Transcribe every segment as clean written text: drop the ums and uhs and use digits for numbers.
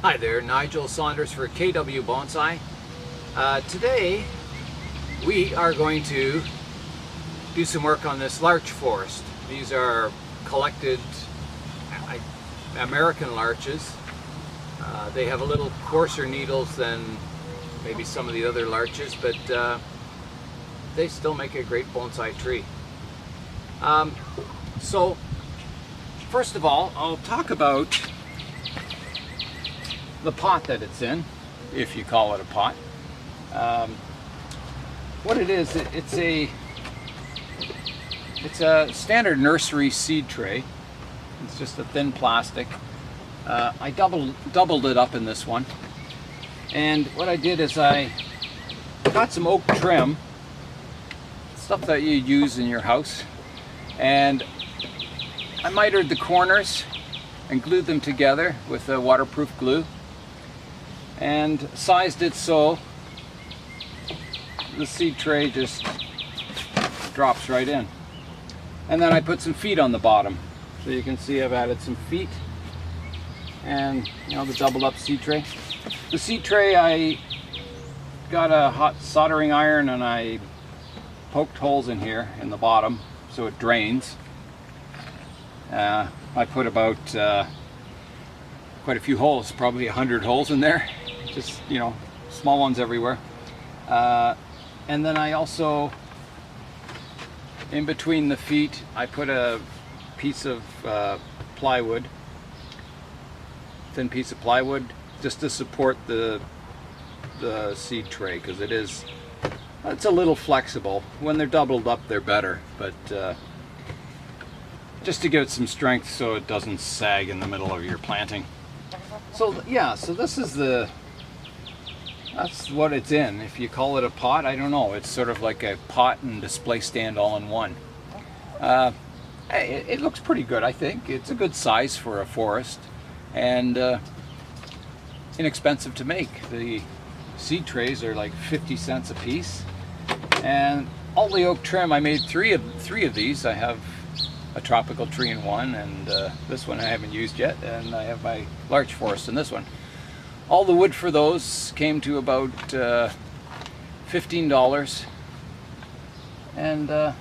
Hi there, Nigel Saunders for KW Bonsai. Today we are going to do some work on this larch forest. These are collected American larches. They have a little coarser needles than maybe some of the other larches, but they still make a great bonsai tree. So first of all, I'll talk about the pot that it's in, if you call it a pot. What it is, it's a standard nursery seed tray. It's just a thin plastic. I doubled it up in this one, and what I did is I got some oak trim, stuff that you use in your house, and I mitered the corners and glued them together with a waterproof glue, and sized it so the seed tray just drops right in. And then I put some feet on the bottom, so you can see I've added some feet, and the doubled up seed tray. The seed tray, I got a hot soldering iron and I poked holes in here in the bottom so it drains. I put about quite a few holes, probably 100 holes in there, just small ones everywhere. And then I also, in between the feet, I put a piece of plywood, thin piece of plywood, just to support the seed tray, because it's a little flexible. When they're doubled up, they're better, but just to give it some strength so it doesn't sag in the middle of your planting. So yeah, so this is that's what it's in. If you call it a pot, I don't know. It's sort of like a pot and display stand all in one. It looks pretty good, I think. It's a good size for a forest, and inexpensive to make. The seed trays are like 50 cents a piece, and all the oak trim, I made three of these. I have a tropical tree in one, and this one I haven't used yet, and I have my larch forest in this one. All the wood for those came to about $15, and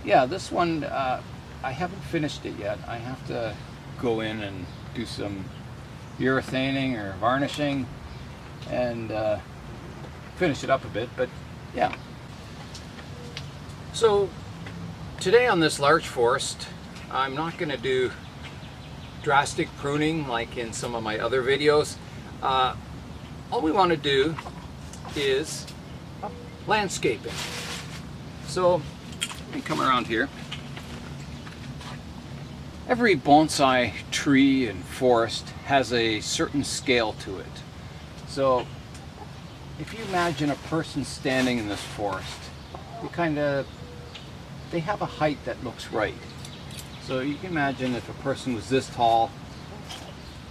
yeah, this one I haven't finished it yet. I have to go in and do some urethaning or varnishing and finish it up a bit, but yeah. So today on this larch forest, I'm not going to do drastic pruning like in some of my other videos. All we want to do is landscaping. So let me come around here. Every bonsai tree and forest has a certain scale to it. So if you imagine a person standing in this forest, they have a height that looks right. So you can imagine if a person was this tall,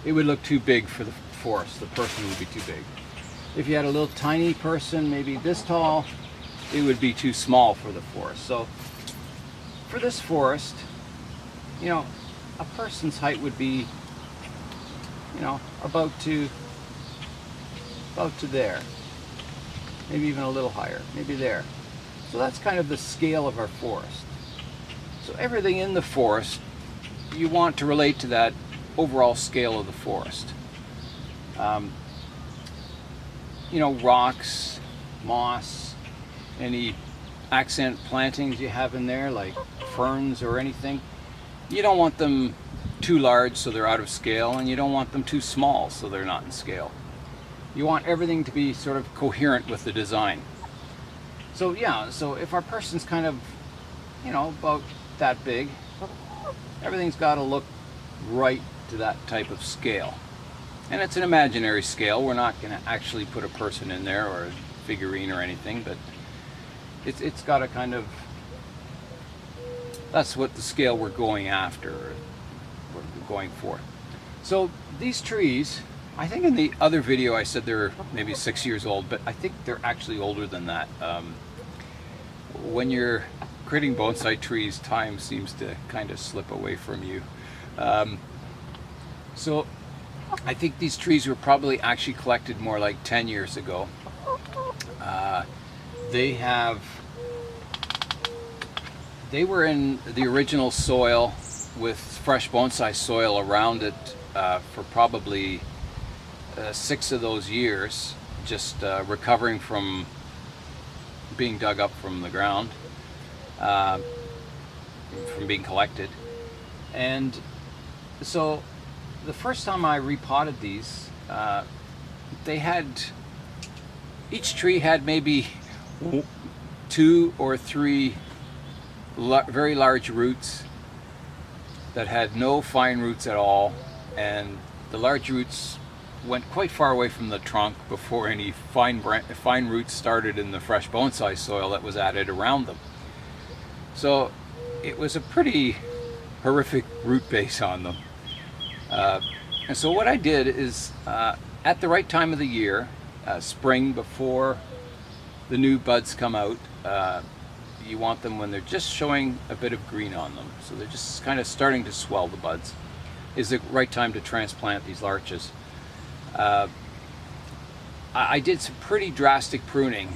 it would look too big for the forest. The person would be too big. If you had a little tiny person, maybe this tall, it would be too small for the forest. So for this forest, a person's height would be, about to there. Maybe even a little higher, maybe there. So that's kind of the scale of our forest. So everything in the forest, you want to relate to that overall scale of the forest. Rocks, moss, any accent plantings you have in there, like ferns or anything, you don't want them too large so they're out of scale, and you don't want them too small so they're not in scale. You want everything to be sort of coherent with the design. So yeah, so if our person's kind of, about that big, everything's got to look right to that type of scale. And it's an imaginary scale. We're not going to actually put a person in there or a figurine or anything, but it's got a kind of, that's what the scale we're going after, or we're going for. So these trees, I think in the other video I said they're maybe 6 years old, but I think they're actually older than that. When you're creating bonsai trees, time seems to kind of slip away from you. So I think these trees were probably actually collected more like 10 years ago. They were in the original soil with fresh bonsai soil around it for probably 6 of those years, just recovering from being dug up from the ground, from being collected. And so the first time I repotted these, each tree had maybe 2 or 3 very large roots that had no fine roots at all, and the large roots went quite far away from the trunk before any fine roots started in the fresh bonsai soil that was added around them. So it was a pretty horrific root base on them. And so what I did is, at the right time of the year, spring, before the new buds come out, you want them when they're just showing a bit of green on them, so they're just kind of starting to swell, the buds, is the right time to transplant these larches. I did some pretty drastic pruning.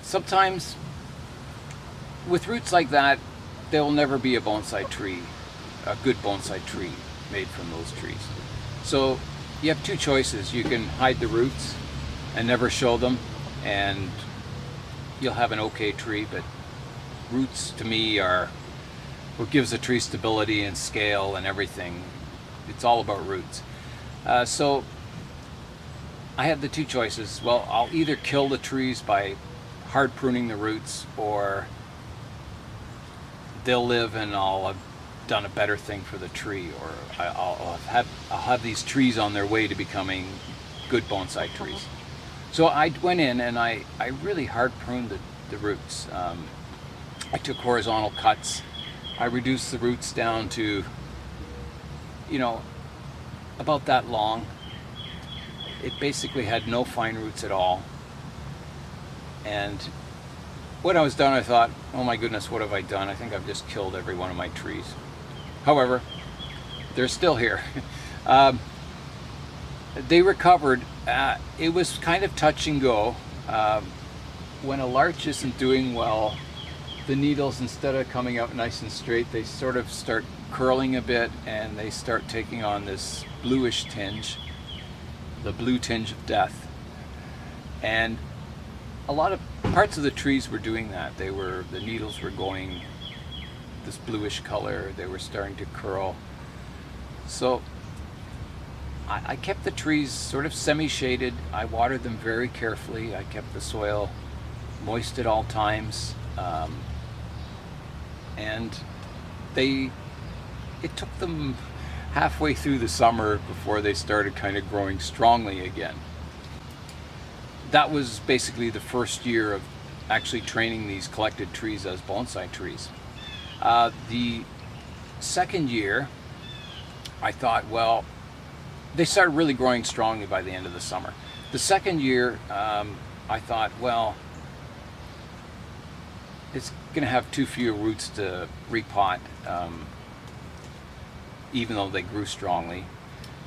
Sometimes with roots like that, there will never be a bonsai tree, a good bonsai tree made from those trees. So you have 2 choices. You can hide the roots and never show them, and you'll have an okay tree, but roots to me are what gives a tree stability and scale and everything. It's all about roots. So I had the 2 choices. Well, I'll either kill the trees by hard pruning the roots, or they'll live and I'll have done a better thing for the tree, or I'll have these trees on their way to becoming good bonsai trees. So I went in and I really hard pruned the roots. I took horizontal cuts. I reduced the roots down to, about that long. It basically had no fine roots at all. And when I was done, I thought, oh my goodness, what have I done? I think I've just killed every one of my trees. However, they're still here. They recovered. It was kind of touch and go. When a larch isn't doing well, the needles, instead of coming out nice and straight, they sort of start curling a bit, and they start taking on this bluish tinge, the blue tinge of death. And a lot of parts of the trees were doing that. The needles were going this bluish color. They were starting to curl. So I kept the trees sort of semi-shaded. I watered them very carefully. I kept the soil moist at all times. And it took them halfway through the summer before they started kind of growing strongly again. That was basically the first year of actually training these collected trees as bonsai trees. The second year, I thought, well, they started really growing strongly by the end of the summer. The second year, I thought, well, it's going to have too few roots to repot, even though they grew strongly.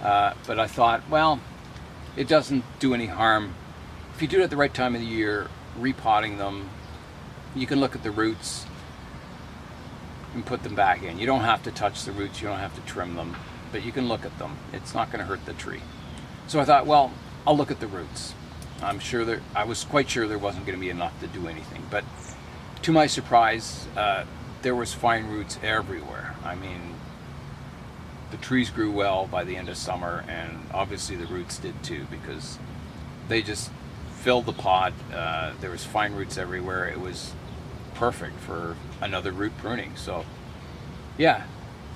But I thought, well, it doesn't do any harm. If you do it at the right time of the year, repotting them, you can look at the roots and put them back in. You don't have to touch the roots, you don't have to trim them, but you can look at them. It's not going to hurt the tree. So I thought, well, I'll look at the roots. I was quite sure there wasn't going to be enough to do anything, but to my surprise, there was fine roots everywhere. I mean, the trees grew well by the end of summer, and obviously the roots did too, because they just filled the pot. There was fine roots everywhere. It was perfect for another root pruning. So yeah,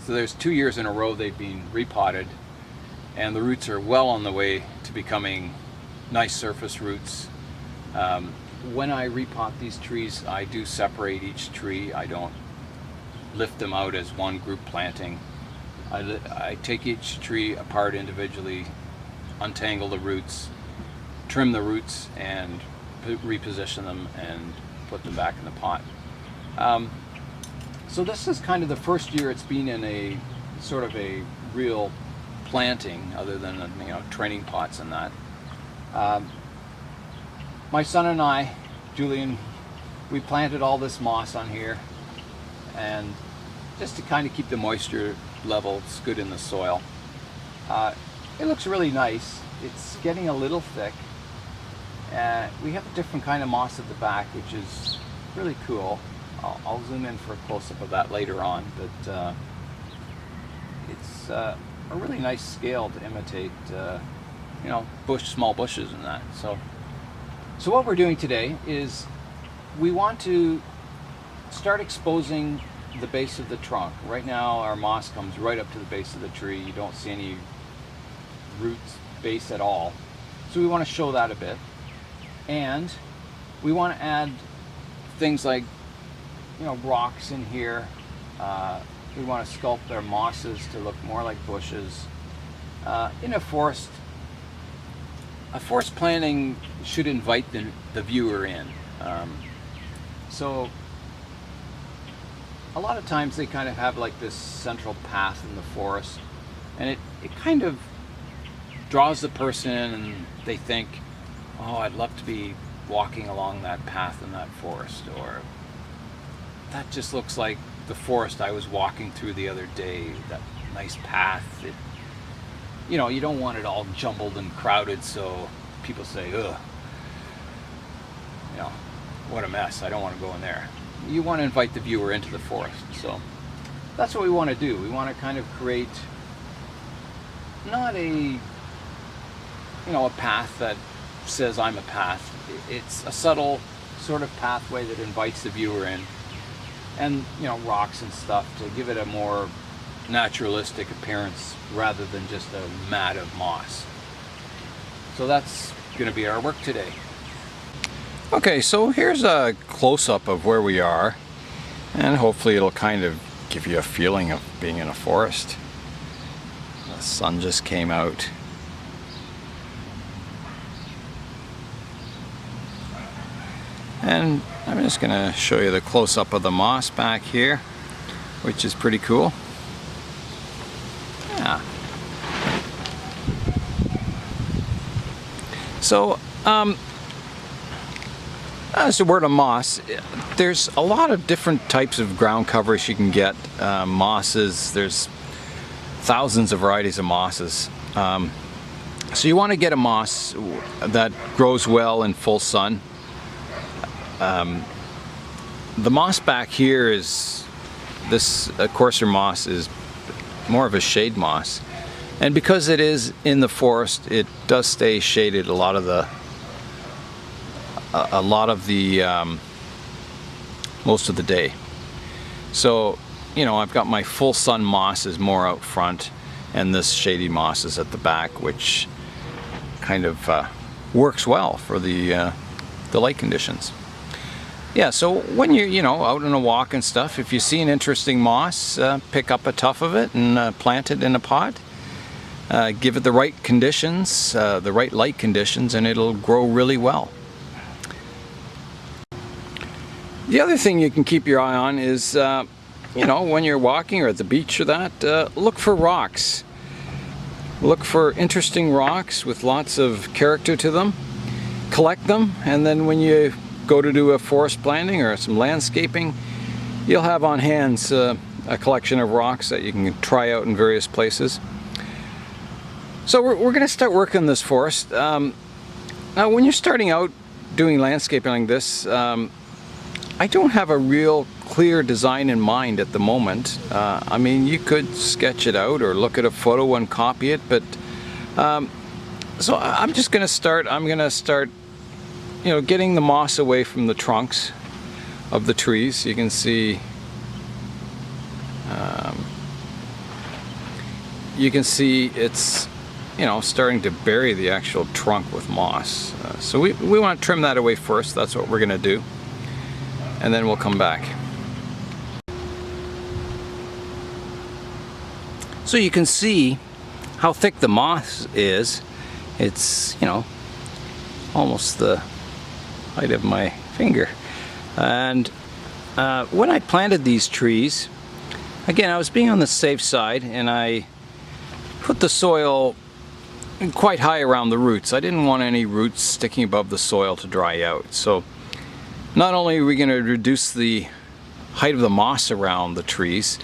so there's 2 years in a row they've been repotted, and the roots are well on the way to becoming nice surface roots. When I repot these trees, I do separate each tree. I don't lift them out as one group planting. I take each tree apart individually, untangle the roots, trim the roots, and reposition them and put them back in the pot. So this is kind of the first year it's been in a sort of a real planting other than, you know, training pots and that. My son and I, Julian, we planted all this moss on here, and just to kind of keep the moisture levels good in the soil. It looks really nice. It's getting a little thick. We have a different kind of moss at the back, which is really cool. I'll zoom in for a close-up of that later on, but it's a really nice scale to imitate, you know, small bushes and that. So what we're doing today is we want to start exposing the base of the trunk. Right now our moss comes right up to the base of the tree. You don't see any roots base at all. So we want to show that a bit. And we want to add things like, you know, rocks in here. We want to sculpt their mosses to look more like bushes. In a forest planting should invite the viewer in. So a lot of times they kind of have like this central path in the forest, and it kind of draws the person in, and they think, oh, I'd love to be walking along that path in that forest, or that just looks like the forest I was walking through the other day, that nice path. You know, you don't want it all jumbled and crowded, so people say, ugh, you know, what a mess, I don't want to go in there. You want to invite the viewer into the forest. So that's what we want to do. We want to kind of create not a, you know, a path that says I'm a path. It's a subtle sort of pathway that invites the viewer in, and, you know, rocks and stuff to give it a more naturalistic appearance rather than just a mat of moss. So that's going to be our work today. Okay, so here's a close-up of where we are, and hopefully it'll kind of give you a feeling of being in a forest. The sun just came out. And I'm just going to show you the close-up of the moss back here, which is pretty cool. Yeah. So, as a word of moss, there's a lot of different types of ground covers you can get. Mosses, there's thousands of varieties of mosses. So you want to get a moss that grows well in full sun. The moss back here is, this coarser moss is more of a shade moss. And because it is in the forest, it does stay shaded a lot of the most of the day. So, you know, I've got my full sun moss is more out front, and this shady moss is at the back, which kind of works well for the light conditions. Yeah, so when you're, you know, out on a walk and stuff, if you see an interesting moss, pick up a tuft of it and plant it in a pot. Give it the right conditions, the right light conditions, and it'll grow really well. The other thing you can keep your eye on is, you know, when you're walking or at the beach or that, look for rocks. Look for interesting rocks with lots of character to them. Collect them, and then when you go to do a forest planting or some landscaping, you'll have on hand a collection of rocks that you can try out in various places. So we're going to start working this forest. Now when you're starting out doing landscaping like this, I don't have a real clear design in mind at the moment. I mean, you could sketch it out or look at a photo and copy it, but so I'm just going to start, you know, getting the moss away from the trunks of the trees. You can see it's, you know, starting to bury the actual trunk with moss. So we want to trim that away first. That's what we're going to do, and then we'll come back. So you can see how thick the moss is. It's, you know, almost the height of my finger. And when I planted these trees, Again, I was being on the safe side, and I put the soil quite high around the roots. I didn't want any roots sticking above the soil to dry out. So not only are we going to reduce the height of the moss around the trees,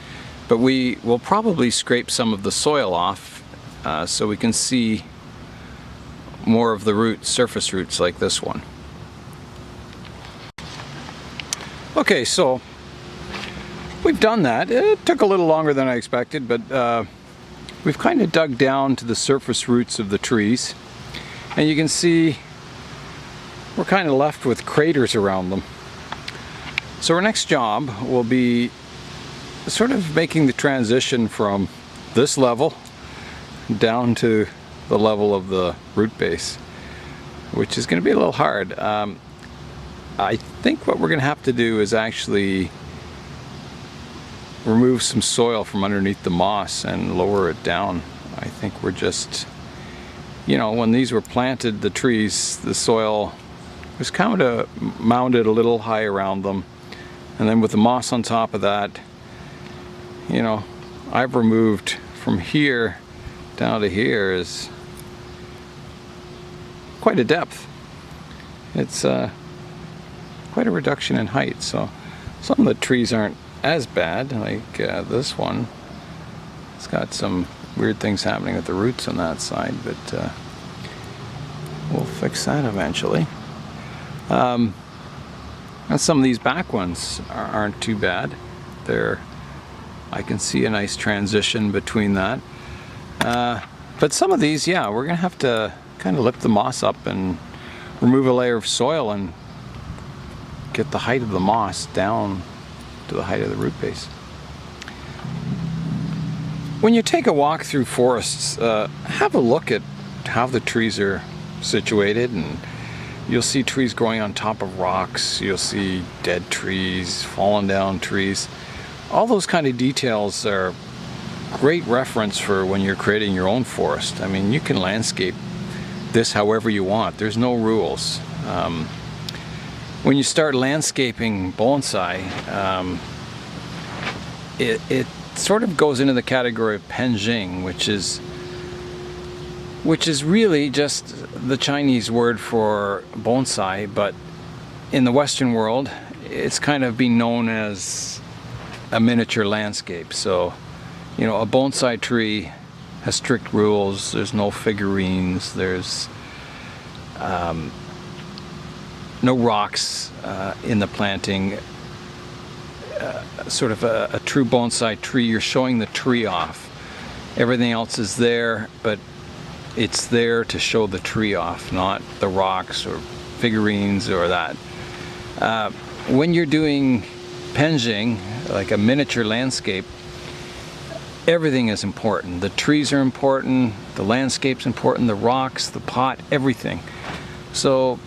but we will probably scrape some of the soil off so we can see more of the roots, surface roots like this one. Okay, so we've done that. It took a little longer than I expected, but we've kind of dug down to the surface roots of the trees, and you can see we're kind of left with craters around them. So our next job will be sort of making the transition from this level down to the level of the root base, which is going to be a little hard. I think what we're going to have to do is actually remove some soil from underneath the moss and lower it down. I think we're just, you know, when these were planted, the trees, the soil was kind of mounded a little high around them, and then with the moss on top of that, you know, I've removed from here down to here is quite a depth. It's quite a reduction in height. So some of the trees aren't as bad, like this one. It's got some weird things happening with the roots on that side, but we'll fix that eventually. And some of these back ones aren't too bad. I can see a nice transition between that. But some of these, yeah, we're gonna have to kind of lift the moss up and remove a layer of soil and get the height of the moss down to the height of the root base. When you take a walk through forests, have a look at how the trees are situated, and you'll see trees growing on top of rocks, you'll see dead trees, fallen down trees. All those kind of details are great reference for when you're creating your own forest. I mean, you can landscape this however you want. There's no rules. When you start landscaping bonsai, it sort of goes into the category of penjing, which is really just the Chinese word for bonsai, but in the Western world, it's kind of been known as a miniature landscape. So, you know, a bonsai tree has strict rules. There's no figurines. There's no rocks in the planting. Sort of a true bonsai tree, you're showing the tree off. Everything else is there, but it's there to show the tree off, not the rocks or figurines or that. When you're doing penjing, like a miniature landscape, everything is important. The trees are important, the landscape's important, the rocks, the pot, everything. So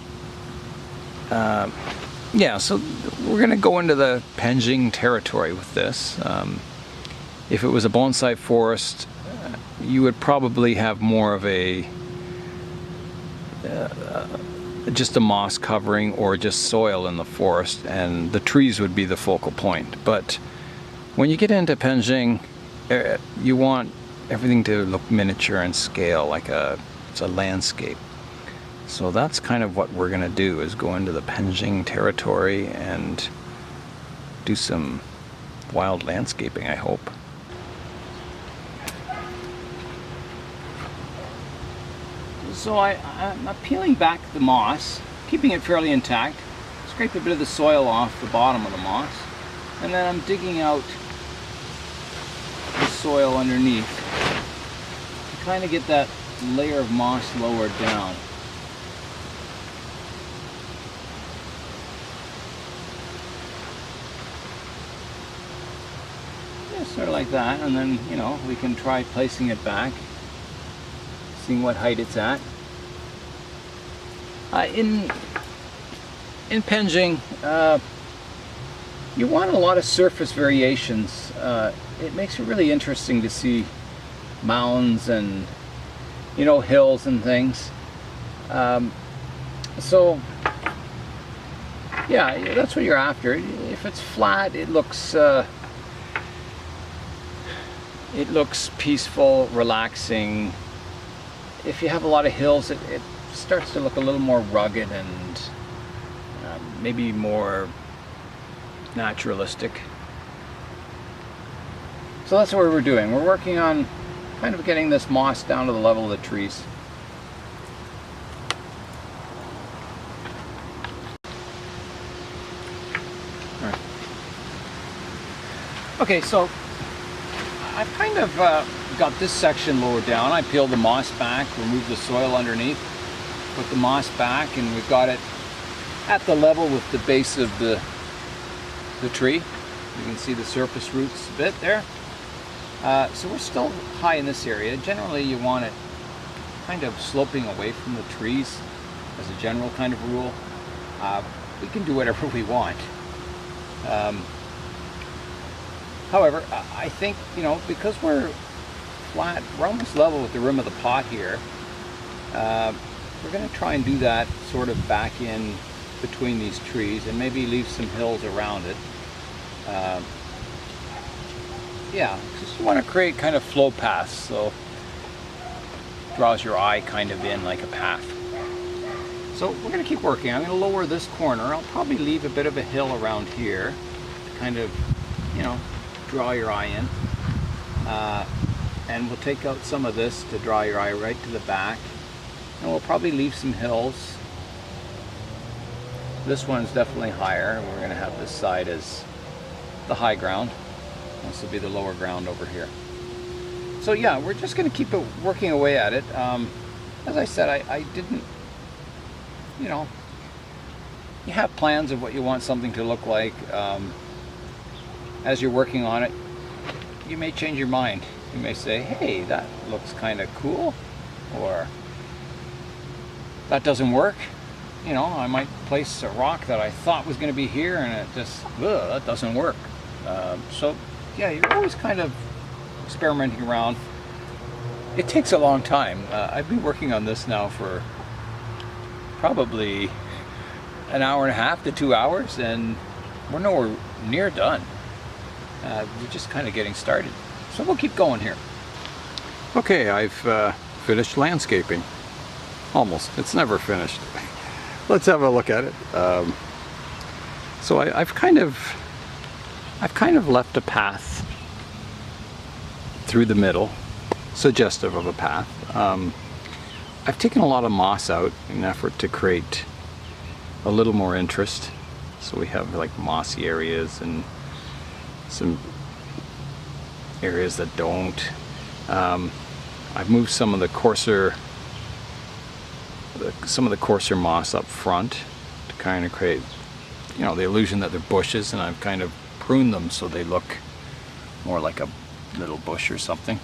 yeah, so we're going to go into the penjing territory with this. If it was a bonsai forest, you would probably have more of a just a moss covering or just soil in the forest, and the trees would be the focal point. But when you get into penjing, you want everything to look miniature and scale, like it's a landscape. So that's kind of what we're going to do, is go into the penjing territory and do some wild landscaping, I hope. So I'm peeling back the moss, keeping it fairly intact. Scrape a bit of the soil off the bottom of the moss, and then I'm digging out the soil underneath to kind of get that layer of moss lowered down. Sort of like that, and then, you know, we can try placing it back, seeing what height it's at. In penjing, you want a lot of surface variations. It makes it really interesting to see mounds and, you know, hills and things. So yeah, that's what you're after. If it's flat, it looks it looks peaceful, relaxing. If you have a lot of hills, it starts to look a little more rugged and maybe more naturalistic. So that's what we're doing. We're working on kind of getting this moss down to the level of the trees. All right. Okay, so I've kind of got this section lowered down. I peeled the moss back, removed the soil underneath, put the moss back, and we've got it at the level with the base of the tree. You can see the surface roots a bit there. So we're still high in this area. Generally you want it kind of sloping away from the trees as a general kind of rule. We can do whatever we want. However, I think, you know, because we're flat, we're almost level with the rim of the pot here, we're going to try and do that sort of back in between these trees and maybe leave some hills around it. Yeah, just want to create kind of flow paths, so draws your eye kind of in like a path. So we're going to keep working. I'm going to lower this corner. I'll probably leave a bit of a hill around here to kind of, you know, draw your eye in. And we'll take out some of this to draw your eye right to the back. And we'll probably leave some hills. This one's definitely higher. We're going to have this side as the high ground. This will be the lower ground over here. So yeah, we're just going to keep working away at it. As I said, I didn't, you know, you have plans of what you want something to look like. As you're working on it, you may change your mind. You may say, hey, that looks kind of cool, or that doesn't work. You know, I might place a rock that I thought was going to be here and it just, that doesn't work. So yeah, you're always kind of experimenting around. It takes a long time. I've been working on this now for probably an hour and a half to 2 hours, and we're nowhere near done. We're just kind of getting started. So we'll keep going here. Okay, I've finished landscaping. Almost. It's never finished. Let's have a look at it. So I've kind of left a path through the middle, suggestive of a path. I've taken a lot of moss out in an effort to create a little more interest. So we have like mossy areas and some areas that don't. I've moved some of the coarser moss up front to kind of create, you know, the illusion that they're bushes, and I've kind of pruned them so they look more like a little bush or something.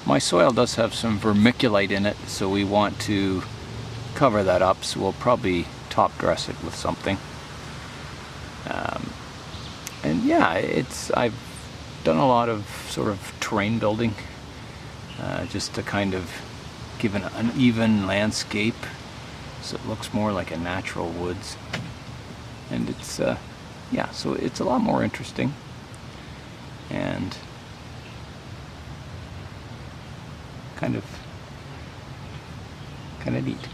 My soil does have some vermiculite in it, so we want to cover that up, so we'll probably top dress it with something. And yeah, I've done a lot of sort of terrain building, just to kind of give an uneven landscape so it looks more like a natural woods. And it's yeah, so it's a lot more interesting and kind of neat.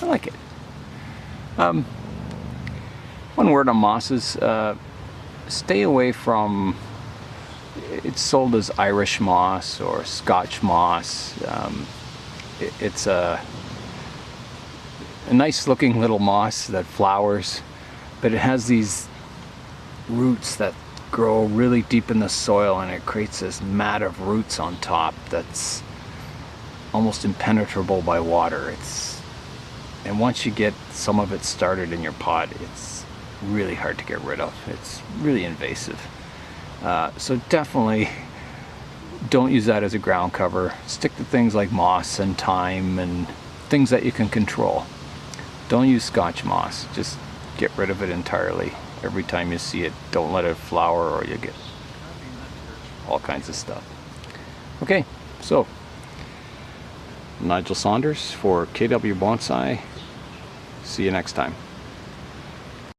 I like it. One word on mosses, stay away from, it's sold as Irish moss or Scotch moss. It's a nice looking little moss that flowers, but it has these roots that grow really deep in the soil, and it creates this mat of roots on top that's almost impenetrable by water. And once you get some of it started in your pot, it's really hard to get rid of. It's really invasive. So definitely don't use that as a ground cover. Stick to things like moss and thyme and things that you can control. Don't use Scotch moss. Just get rid of it entirely. Every time you see it, don't let it flower or you get all kinds of stuff. Okay, so Nigel Saunders for KW Bonsai. See you next time.